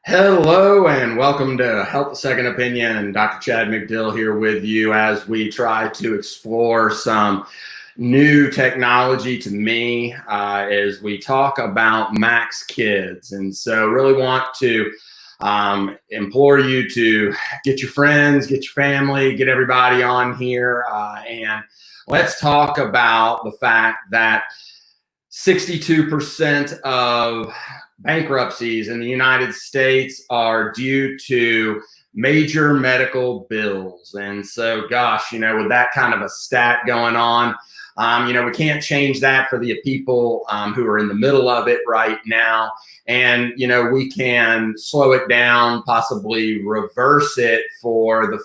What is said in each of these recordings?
Hello and welcome to Health a Second Opinion. Dr. Chad McDill here with you as we try to explore some new technology to me as we talk about MaxKids. And so really want to implore you to get your friends, get your family, get everybody on here. And let's talk about the fact that 62% of bankruptcies in the United States are due to major medical bills. And so, gosh, with that kind of a stat going on, we can't change that for the people who are in the middle of it right now. And, we can slow it down, possibly reverse it for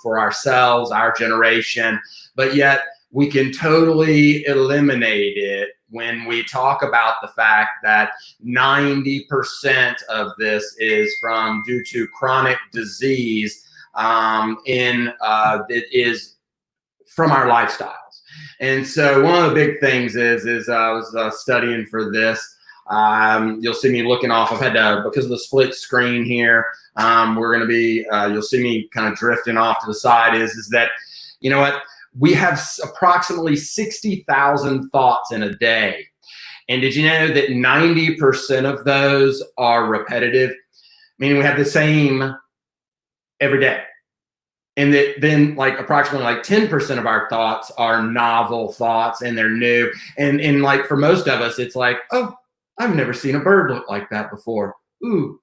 for ourselves, our generation, but yet we can totally eliminate it when we talk about the fact that 90% of this is due to chronic disease it is from our lifestyles. And so one of the big things is I was studying for this. You'll see me looking off. I've had to, because of the split screen here, we're going to be, you'll see me kind of drifting off to the side is that, you know what? We have approximately 60,000 thoughts in a day. And did you know that 90% of those are repetitive? Meaning we have the same every day. And then approximately 10% of our thoughts are novel thoughts and they're new. And like for most of us, it's like, oh, I've never seen a bird look like that before. Ooh,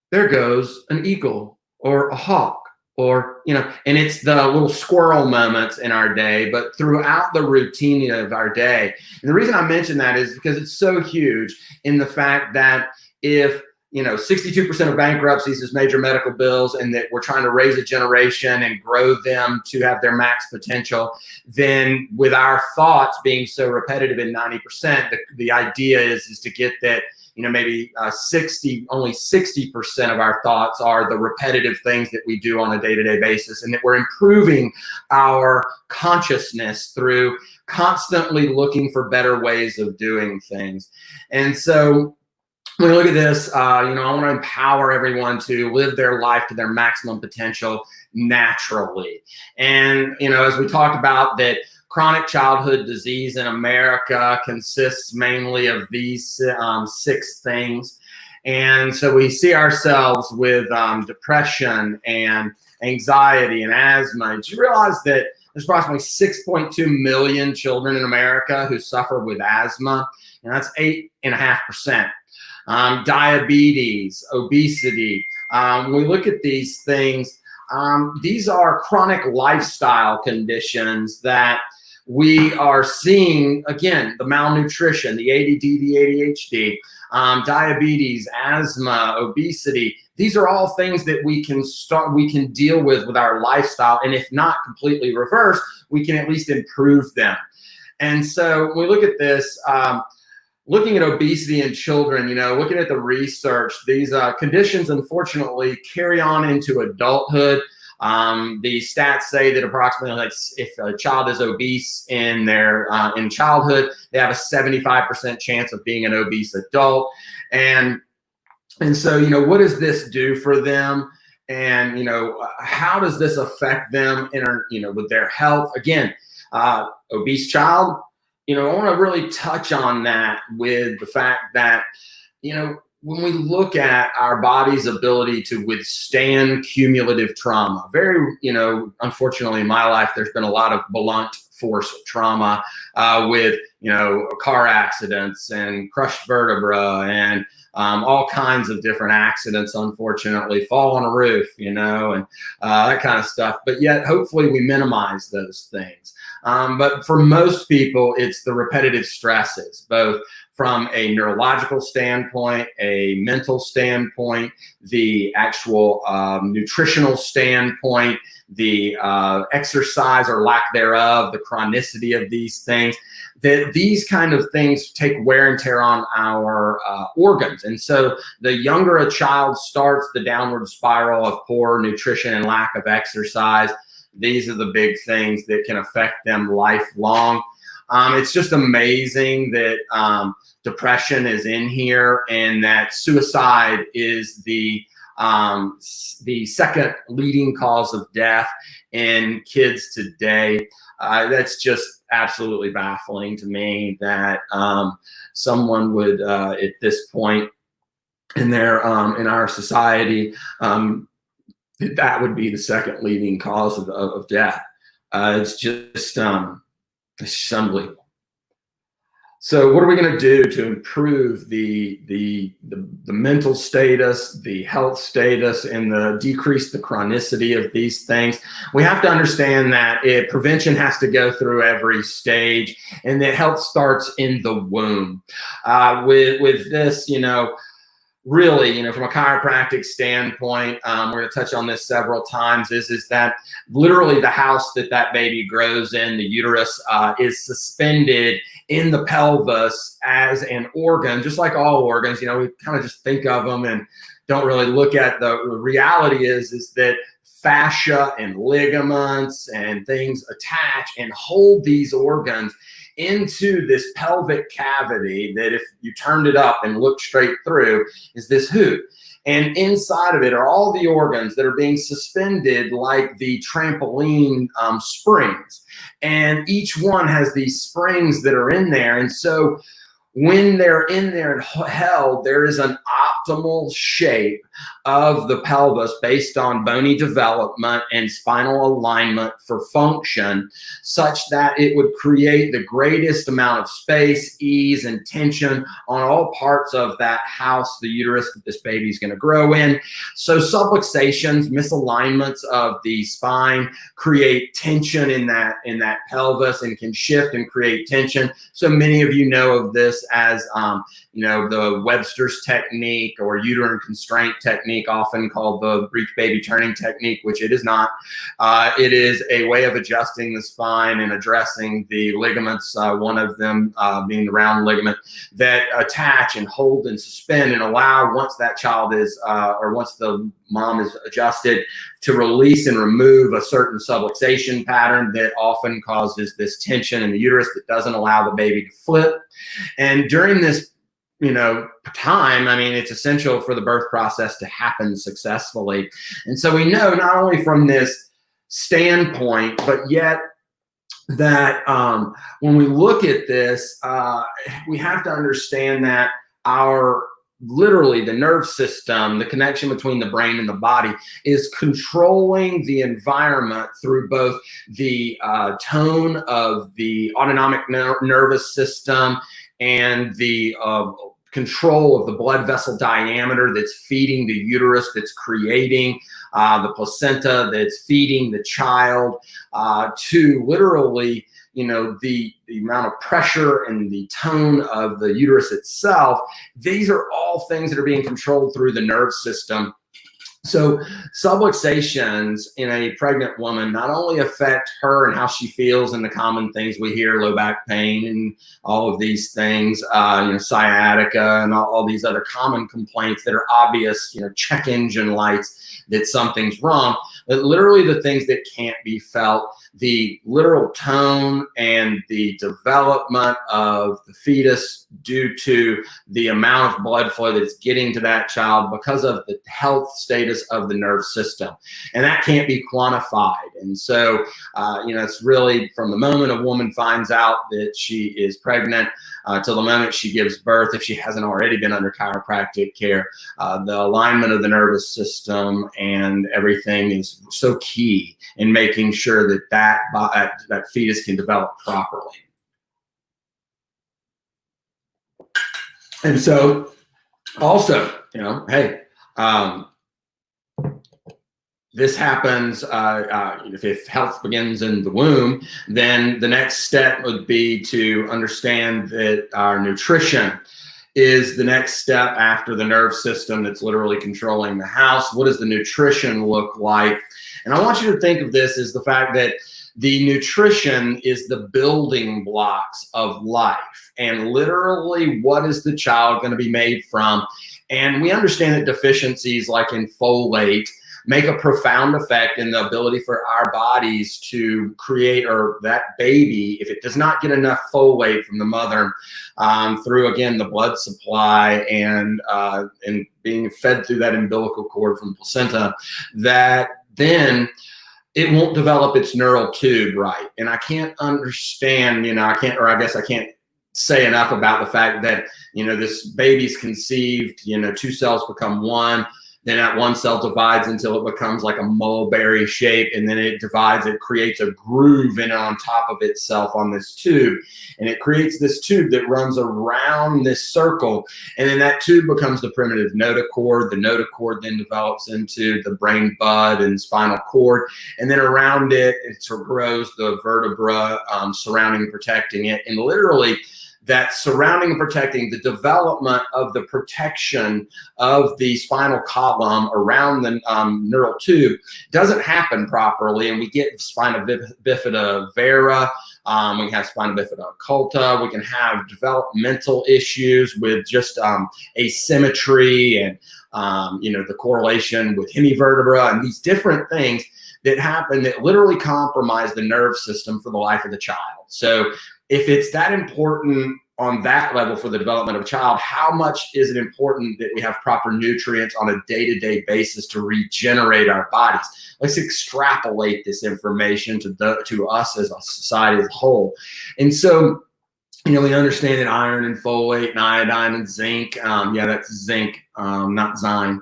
there goes an eagle or a hawk. Or, and it's the little squirrel moments in our day, but throughout the routine of our day. And the reason I mention that is because it's so huge in the fact that if, 62% of bankruptcies is major medical bills and that we're trying to raise a generation and grow them to have their max potential, then with our thoughts being so repetitive in 90%, the idea is to get that, maybe only 60% of our thoughts are the repetitive things that we do on a day-to-day basis, and that we're improving our consciousness through constantly looking for better ways of doing things. And so when we look at this, I want to empower everyone to live their life to their maximum potential naturally. And, as we talked about that, chronic childhood disease in America consists mainly of these 6 things. And so we see ourselves with depression and anxiety and asthma. Did you realize that there's approximately 6.2 million children in America who suffer with asthma? And that's 8.5%. Diabetes, obesity. When we look at these things, these are chronic lifestyle conditions that we are seeing, again, the malnutrition, the ADD, the ADHD, diabetes, asthma, obesity. These are all things that we can deal with our lifestyle. And if not completely reverse, we can at least improve them. And so when we look at this, looking at obesity in children, looking at the research, these conditions unfortunately carry on into adulthood. The stats say that approximately, if a child is obese in childhood, they have a 75% chance of being an obese adult. And so, what does this do for them? And, how does this affect them with their health? Again, obese child, I want to really touch on that with the fact that, when we look at our body's ability to withstand cumulative trauma, very, unfortunately in my life, there's been a lot of blunt force trauma with, car accidents and crushed vertebra and all kinds of different accidents, unfortunately, fall on a roof, and that kind of stuff. But yet, hopefully, we minimize those things. But for most people, it's the repetitive stresses, both from a neurological standpoint, a mental standpoint, the actual nutritional standpoint, the exercise or lack thereof, the chronicity of these things, that these kind of things take wear and tear on our organs. And so the younger a child starts the downward spiral of poor nutrition and lack of exercise, these are the big things that can affect them lifelong. It's just amazing that depression is in here, and that suicide is the second leading cause of death in kids today. That's just absolutely baffling to me that someone would, at this point in their in our society, that would be the second leading cause of death. It's just unbelievable. So what are we going to do to improve the mental status, the health status, and decrease the chronicity of these things? We have to understand that prevention has to go through every stage, and that health starts in the womb. With this, really, from a chiropractic standpoint, we're going to touch on this several times, is that literally the house that baby grows in, the uterus, is suspended in the pelvis as an organ, just like all organs. We kind of just think of them and don't really look at the reality is that fascia and ligaments and things attach and hold these organs into this pelvic cavity that, if you turned it up and looked straight through, is this hoop. And inside of it are all the organs that are being suspended like the trampoline springs. And each one has these springs that are in there. And so when they're in there and held, there is an optimal shape of the pelvis based on bony development and spinal alignment for function, such that it would create the greatest amount of space, ease, and tension on all parts of that house, the uterus that this baby is going to grow in. So subluxations, misalignments of the spine, create tension in that pelvis and can shift and create tension. So many of you know of this as the Webster's technique, or uterine constraint technique, often called the breech baby turning technique, which it is not. It is a way of adjusting the spine and addressing the ligaments, one of them being the round ligament, that attach and hold and suspend and allow, once that child is, or once the mom is adjusted, to release and remove a certain subluxation pattern that often causes this tension in the uterus that doesn't allow the baby to flip. And during this time, it's essential for the birth process to happen successfully. And so we know, not only from this standpoint, but yet that when we look at this, we have to understand that literally the nerve system, the connection between the brain and the body, is controlling the environment through both the tone of the autonomic nervous system and the control of the blood vessel diameter that's feeding the uterus, that's creating the placenta, that's feeding the child, to literally the amount of pressure and the tone of the uterus itself. These are all things that are being controlled through the nerve system. So subluxations in a pregnant woman not only affect her and how she feels, and the common things we hear, low back pain and all of these things, sciatica and all these other common complaints that are obvious, check engine lights that something's wrong, but literally the things that can't be felt, the literal tone and the development of the fetus due to the amount of blood flow that's getting to that child because of the health status of the nerve system. And that can't be quantified. And so, it's really from the moment a woman finds out that she is pregnant till the moment she gives birth, if she hasn't already been under chiropractic care, the alignment of the nervous system and everything is so key in making sure that that fetus can develop properly. And so also, hey, this happens, if health begins in the womb, then the next step would be to understand that our nutrition is the next step after the nerve system that's literally controlling the house. What does the nutrition look like? And I want you to think of this as the fact that the nutrition is the building blocks of life, and literally what is the child going to be made from. And we understand that deficiencies like in folate make a profound effect in the ability for our bodies to create, or that baby, if it does not get enough folate from the mother, through, again, the blood supply and being fed through that umbilical cord from the placenta, that then it won't develop its neural tube right. And I can't understand, I guess I can't say enough about the fact that, this baby's conceived, 2 cells become one, then that one cell divides until it becomes like a mulberry shape, and then it divides, it creates a groove in on top of itself on this tube, and it creates this tube that runs around this circle, and then that tube becomes the primitive notochord. The notochord then develops into the brain bud and spinal cord, and then around it, it grows the vertebra surrounding and protecting it, and literally that surrounding and protecting, the development of the protection of the spinal column around the neural tube doesn't happen properly, and we get spina bifida vera, we have spina bifida occulta, we can have developmental issues with just asymmetry and the correlation with hemivertebra and these different things that happen that literally compromise the nerve system for the life of the child. So if it's that important on that level for the development of a child, how much is it important that we have proper nutrients on a day-to-day basis to regenerate our bodies? Let's extrapolate this information to us as a society as a whole. And so, we understand that iron and folate and iodine and zinc, yeah, that's zinc, not Zyme.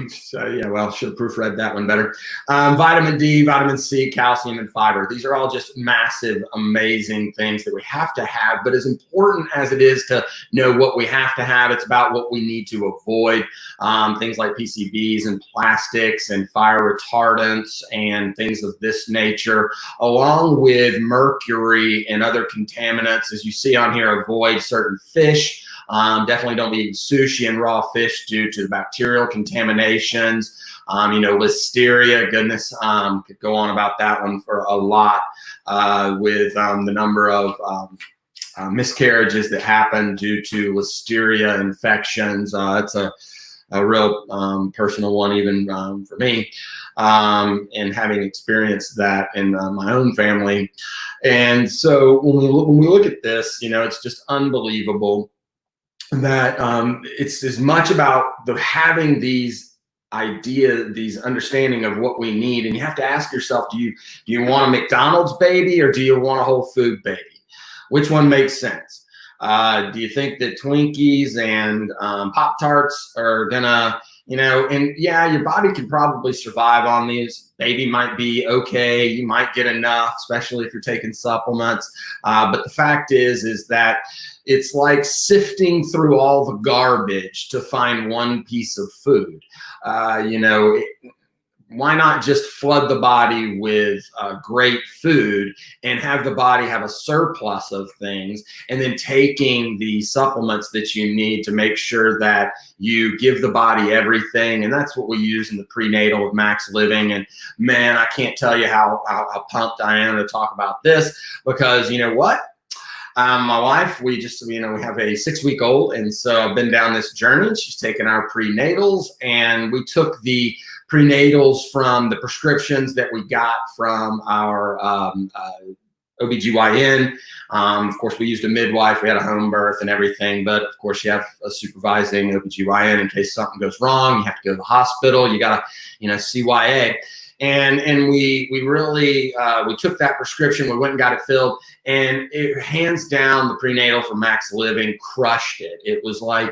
So yeah, well, should have proofread that one better. Vitamin D, vitamin C, calcium, and fiber. These are all just massive, amazing things that we have to have. But as important as it is to know what we have to have, it's about what we need to avoid. Things like PCBs and plastics and fire retardants and things of this nature, along with mercury and other contaminants. As you see on here, avoid certain fish. Definitely don't be eating sushi and raw fish due to the bacterial contaminations. Listeria, goodness, could go on about that one for a lot with the number of miscarriages that happen due to listeria infections. It's a real personal one, even for me, and having experienced that in my own family. And so when we look at this, it's just unbelievable that it's as much about having these ideas, these understanding of what we need. And you have to ask yourself, do you want a McDonald's baby or do you want a Whole Food baby? Which one makes sense? Do you think that Twinkies and Pop-Tarts are gonna, and yeah, your body can probably survive on these. Baby might be okay. You might get enough, especially if you're taking supplements. But the fact is that it's like sifting through all the garbage to find one piece of food. Why not just flood the body with great food and have the body have a surplus of things, and then taking the supplements that you need to make sure that you give the body everything. And that's what we use in the prenatal of Max Living. And man, I can't tell you how pumped I am to talk about this, because you know what? My wife, we have a 6-week-old, and so I've been down this journey. She's taken our prenatals, and we took the prenatals from the prescriptions that we got from our OBGYN. Of course, we used a midwife. We had a home birth and everything, but of course, you have a supervising OBGYN in case something goes wrong. You have to go to the hospital. You got to, CYA. And we really we took that prescription, we went and got it filled, and it hands down, the prenatal for Max Living crushed it. It was like,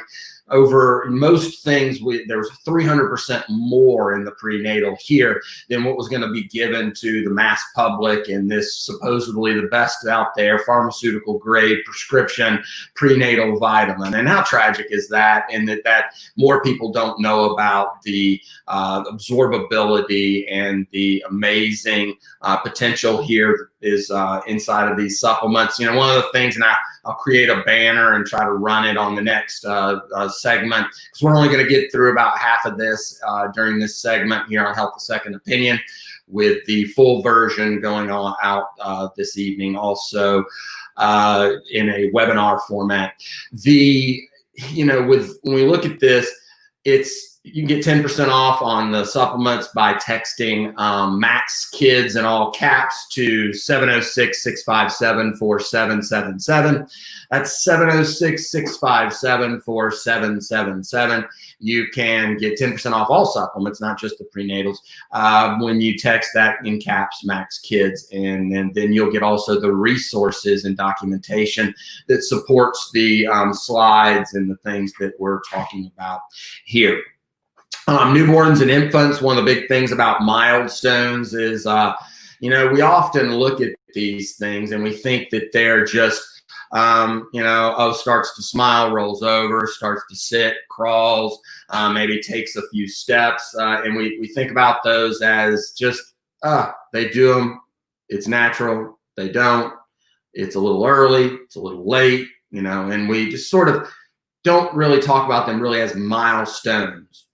over most things, there was 300% more in the prenatal here than what was going to be given to the mass public in this supposedly the best out there pharmaceutical grade prescription prenatal vitamin. And how tragic is that? And that more people don't know about the absorbability and the amazing potential here is inside of these supplements. One of the things, and I'll create a banner and try to run it on the next segment, because we're only going to get through about half of this during this segment here on Health a Second Opinion, with the full version going on out this evening also in a webinar format. When we look at this, it's You can get 10% off on the supplements by texting MaxKids in all caps to 706-657-4777. That's 706-657-4777. You can get 10% off all supplements, not just the prenatals, when you text that in caps, MaxKids, and then you'll get also the resources and documentation that supports the slides and the things that we're talking about here. Newborns and infants, one of the big things about milestones is, we often look at these things and we think that they're just, starts to smile, rolls over, starts to sit, crawls, maybe takes a few steps. And we think about those as just, they do them, it's natural, they don't, it's a little early, it's a little late, and we just sort of don't really talk about them really as milestones.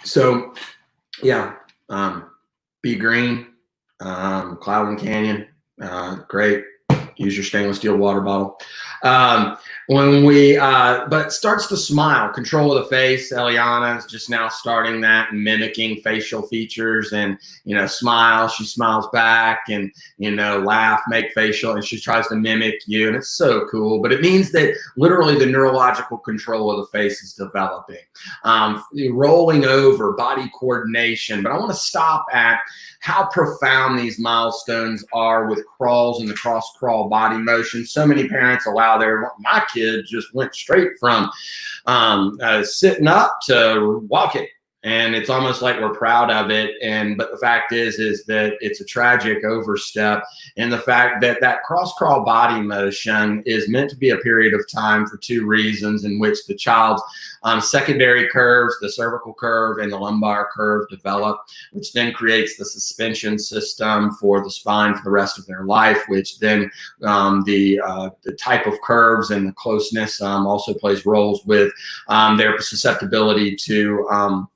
So, yeah, Be Green, Cloud and Canyon, great. Use your stainless steel water bottle. But starts to smile, control of the face. Eliana is just now starting that, mimicking facial features and, smile. She smiles back and, laugh, make facial, and she tries to mimic you. And it's so cool. But it means that literally the neurological control of the face is developing. Rolling over, body coordination. But I want to stop at how profound these milestones are with crawls and the cross crawl body motion. So many parents allow my kid just went straight from sitting up to walking. And it's almost like we're proud of it. But the fact is that it's a tragic overstep. And the fact that that cross crawl body motion is meant to be a period of time for two reasons, in which the child's secondary curves, the cervical curve and the lumbar curve, develop, which then creates the suspension system for the spine for the rest of their life, which then the type of curves and the closeness also plays roles with their susceptibility to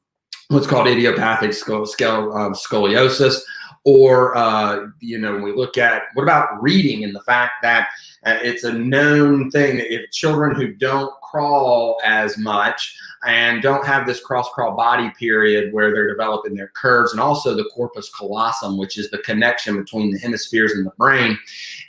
what's called idiopathic scoliosis. Or, when we look at what about reading and the fact that it's a known thing that if children who don't crawl as much and don't have this cross-crawl body period where they're developing their curves, and also the corpus callosum, which is the connection between the hemispheres and the brain,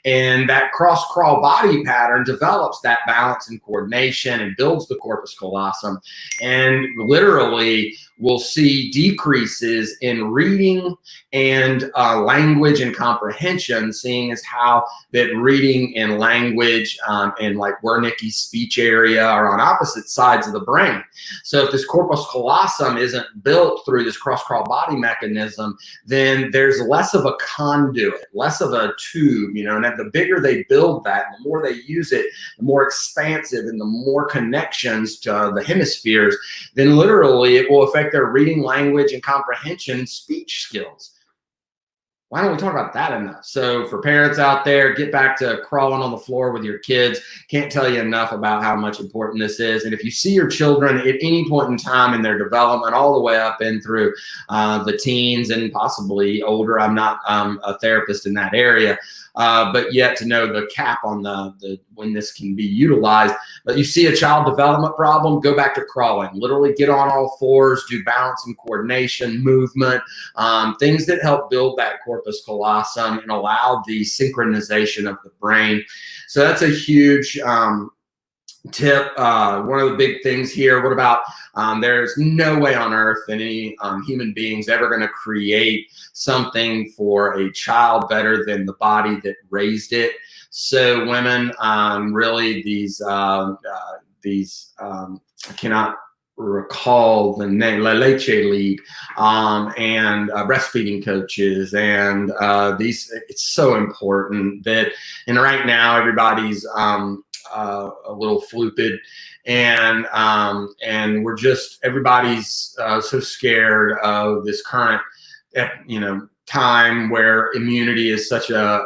and that cross-crawl body pattern develops that balance and coordination and builds the corpus callosum, and literally we'll see decreases in reading and language and comprehension, seeing as how that reading and language and like Wernicke's speech area are on opposite sides of the brain. So if this corpus callosum isn't built through this cross-crawl body mechanism, then there's less of a conduit, less of a tube, and the bigger they build that, the more they use it, the more expansive and the more connections to the hemispheres, then literally it will affect their reading, language, and comprehension and speech skills. Why don't we talk about that enough? So for parents out there, get back to crawling on the floor with your kids. Can't tell you enough about how much important this is. And if you see your children at any point in time in their development, all the way up and through the teens and possibly older, I'm not a therapist in that area, but yet to know the cap on the when this can be utilized. But you see a child development problem, go back to crawling. Literally get on all fours, do balance and coordination, movement, things that help build that corpus callosum and allow the synchronization of the brain. So that's a huge tip. One of the big things here, what about there's no way on earth that any human being's ever going to create something for a child better than the body that raised it. So women, really these I cannot recall the name, La Leche League, and breastfeeding coaches, and these, it's so important that, and right now everybody's a little fluid, and we're just, everybody's so scared of this current time where immunity is such a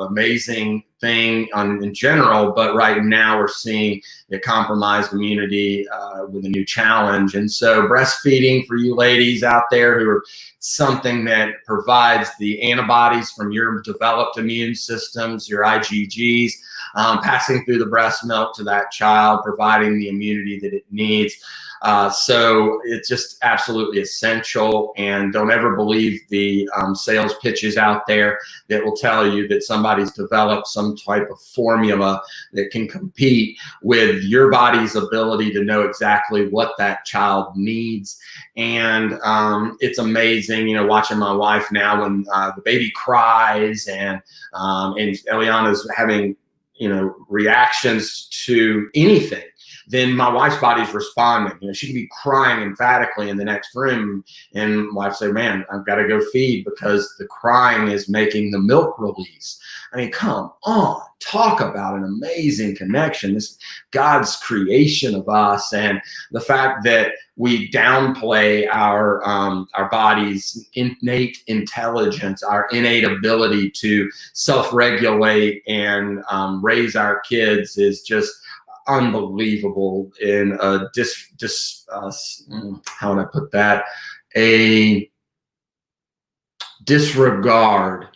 amazing thing in general, but right now we're seeing the compromised immunity with a new challenge. And so breastfeeding for you ladies out there who are something that provides the antibodies from your developed immune systems, your IgGs, passing through the breast milk to that child, providing the immunity that it needs. So it's just absolutely essential, and don't ever believe the sales pitches out there that will tell you that somebody's developed some type of formula that can compete with your body's ability to know exactly what that child needs. And it's amazing, you know, watching my wife now when the baby cries and Eliana's having, you know, reactions to anything, then my wife's body's responding. You know, she could be crying emphatically in the next room, and my wife say, man, I've got to go feed because the crying is making the milk release. I mean, come on, talk about an amazing connection. This God's creation of us, and the fact that we downplay our body's innate intelligence, our innate ability to self-regulate and raise our kids is just unbelievable in a how would I put that? A disregard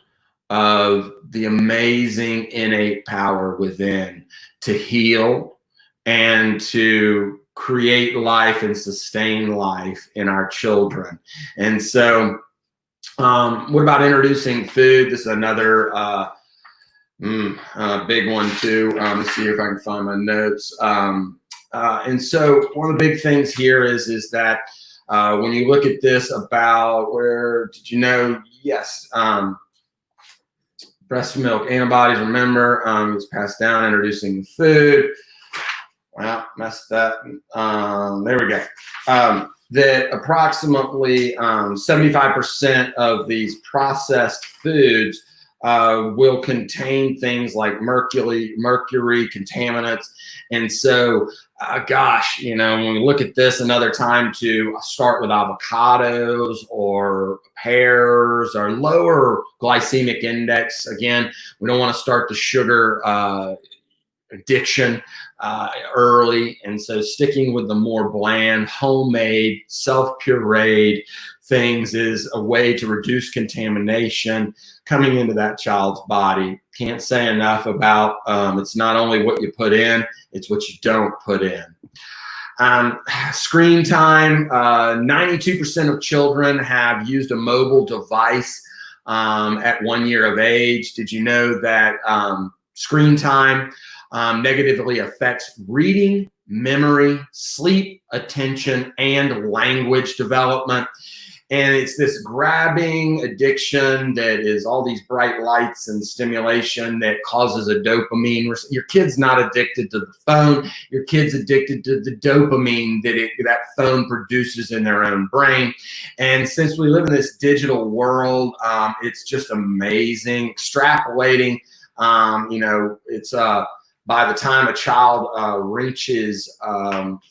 of the amazing innate power within to heal and to create life and sustain life in our children. And so what about introducing food? This is another big one too. Let's see if I can find my notes. And so one of the big things here is that when you look at this about where did you know? Yes, breast milk antibodies. Remember, it's passed down. Introducing food. Well, messed that. There we go. That approximately 75% of these processed foods will contain things like mercury contaminants. And so, gosh, you know, when we look at this another time to start with avocados or pears or lower glycemic index. Again, we don't want to start the sugar addiction early. And so sticking with the more bland, homemade, self-pureed things is a way to reduce contamination coming into that child's body. Can't say enough about it's not only what you put in, it's what you don't put in. Screen time, 92% of children have used a mobile device at 1 year of age. Did you know that screen time negatively affects reading, memory, sleep, attention, and language development? And it's this grabbing addiction that is all these bright lights and stimulation that causes a dopamine. Your kid's not addicted to the phone. Your kid's addicted to the dopamine that phone produces in their own brain. And since we live in this digital world, it's just amazing. Extrapolating, you know, it's by the time a child reaches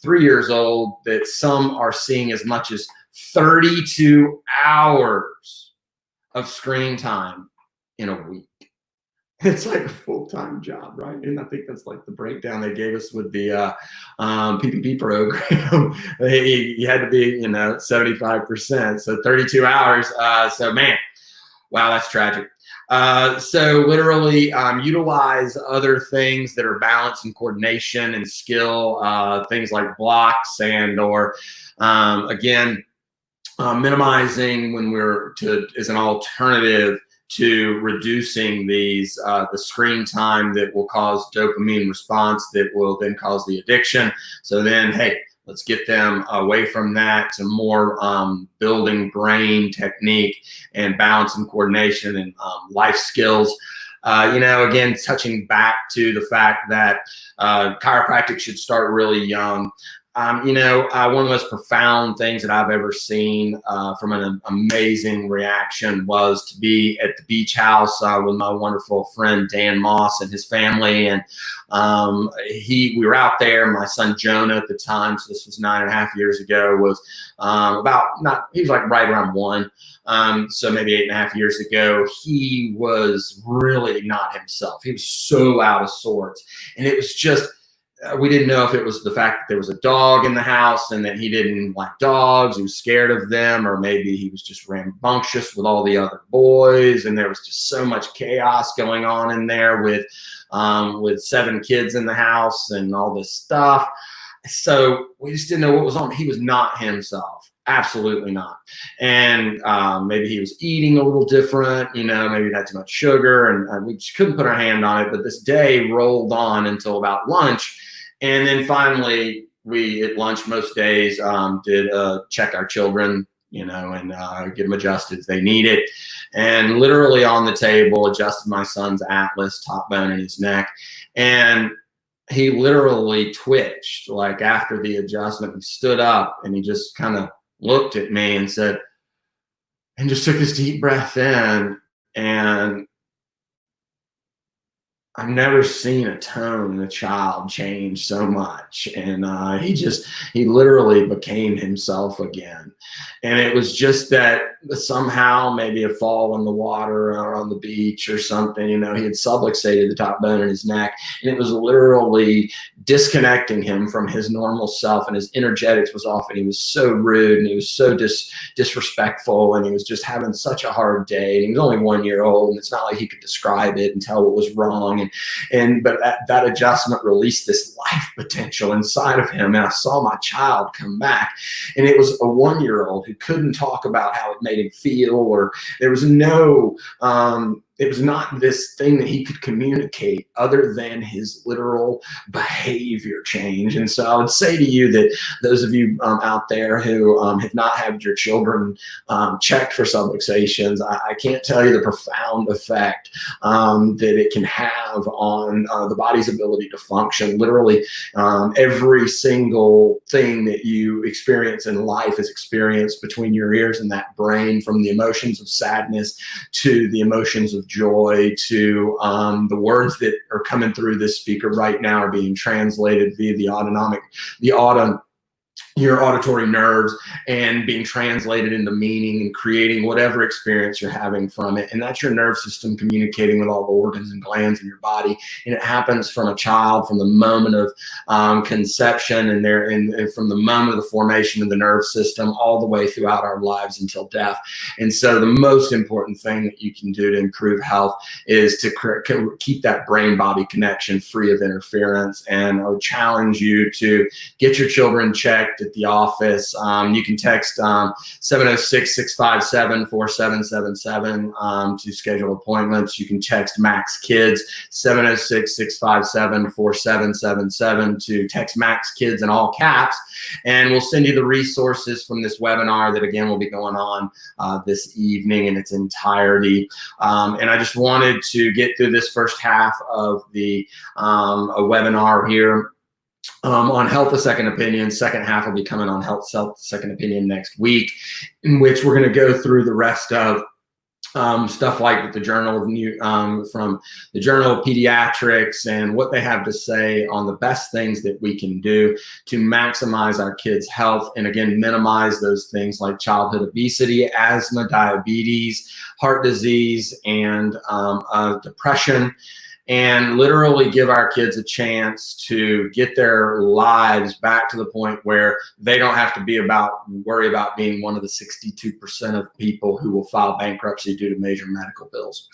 3 years old, that some are seeing as much as 32 hours of screen time in a week. It's like a full-time job, right? And I think that's like the breakdown they gave us with the PPP program. You had to be, you know, 75%. So 32 hours. So man, wow, that's tragic. So literally utilize other things that are balance and coordination and skill, things like blocks and or again, minimizing when we're as an alternative to reducing these the screen time that will cause dopamine response that will then cause the addiction. So then, hey, let's get them away from that to more building brain technique and balance and coordination and life skills. You know, again, touching back to the fact that chiropractic should start really young. One of the most profound things that I've ever seen from an amazing reaction was to be at the beach house with my wonderful friend Dan Moss and his family. And we were out there. My son Jonah at the time, so this was 9.5 years ago, was he was like right around 1. So maybe 8.5 years ago, he was really not himself. He was so out of sorts. And it was just, we didn't know if it was the fact that there was a dog in the house and that he didn't like dogs, he was scared of them, or maybe he was just rambunctious with all the other boys. And there was just so much chaos going on in there with 7 kids in the house and all this stuff. So we just didn't know what was on. He was not himself. Absolutely not. And maybe he was eating a little different, maybe he had too much sugar, and we just couldn't put our hand on it. But this day rolled on until about lunch. And then finally, we at lunch most days did check our children, and get them adjusted if they need it. And literally on the table, adjusted my son's atlas, top bone in his neck. And he literally twitched. Like after the adjustment, he stood up and he just kind of looked at me and said, and just took this deep breath in. And I've never seen a tone in a child change so much. And he literally became himself again. And it was just that somehow maybe a fall in the water or on the beach or something, he had subluxated the top bone in his neck. And it was literally disconnecting him from his normal self, and his energetics was off, and he was so rude, and he was so disrespectful, and he was just having such a hard day. And he was only 1 year old, and it's not like he could describe it and tell what was wrong. But that adjustment released this life potential inside of him. And I saw my child come back, and it was a 1-year-old who couldn't talk about how it made him feel, or there was it was not this thing that he could communicate other than his literal behavior change. And so I would say to you that those of you out there who have not had your children checked for subluxations, I can't tell you the profound effect that it can have on the body's ability to function. Literally every single thing that you experience in life is experienced between your ears and that brain, from the emotions of sadness to the emotions of joy to the words that are coming through this speaker right now are being translated via your auditory nerves and being translated into meaning and creating whatever experience you're having from it. And that's your nerve system communicating with all the organs and glands in your body. And it happens from a child, from the moment of conception, and from the moment of the formation of the nerve system all the way throughout our lives until death. And so the most important thing that you can do to improve health is to keep that brain-body connection free of interference. And I would challenge you to get your children checked at the office. You can text 706-657-4777 to schedule appointments. You can text MaxKids 706-657-4777 to text MaxKids in all caps, and we'll send you the resources from this webinar that again will be going on this evening in its entirety. And I just wanted to get through this first half of the a webinar here on Health a Second Opinion. Second half will be coming on Health Second Opinion next week, in which we're going to go through the rest of stuff like the Journal of from the Journal of Pediatrics and what they have to say on the best things that we can do to maximize our kids' health, and again minimize those things like childhood obesity, asthma, diabetes, heart disease, and depression. And literally give our kids a chance to get their lives back to the point where they don't have to worry about being one of the 62% of people who will file bankruptcy due to major medical bills.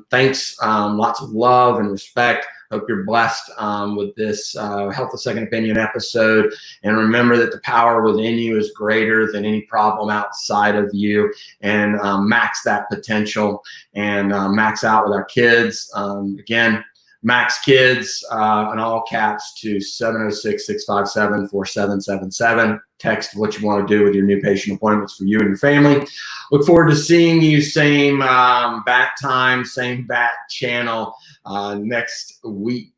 Thanks, lots of love and respect. Hope you're blessed with this Health a Second Opinion episode. And remember that the power within you is greater than any problem outside of you. And max that potential and max out with our kids. Again, MaxKids in all caps to 706-657-4777. Text what you want to do with your new patient appointments for you and your family. Look forward to seeing you same bat time, same bat channel next week.